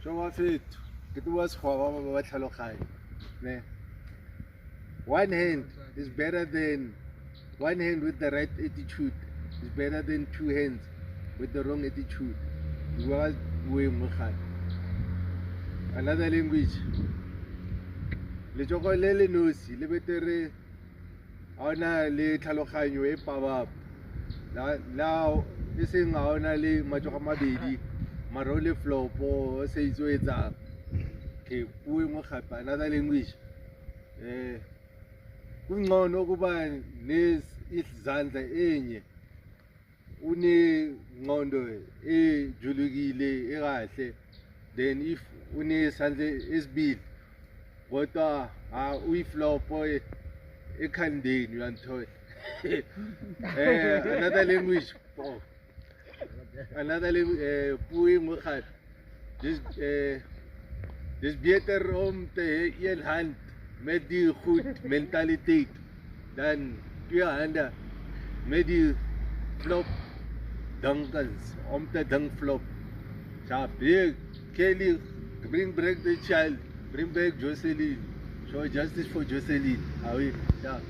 Show it. It was one hand is better than one hand with the right attitude is better than two hands with the wrong attitude. Another language. Le chocolate nosi, le betere ona le tlhaloganyo e pabap. Now iseng ona le matsogo mabedi maro le flopo se itso etsa. Okay, puo mo gape another language. Kungcono kuba nesizandla enye unengqondo ejulukile ekahle then if unesandla esibili kodwa uyiflopo ekhandeni uyanthola another language puo mo gape dis beter om te een hand met die goed mentaliteit dan twee hande met die flop dankens om te dink flop. Ja, Kelly, bring back the child, bring back Jocelyn, show justice for Jocelyn. Ja.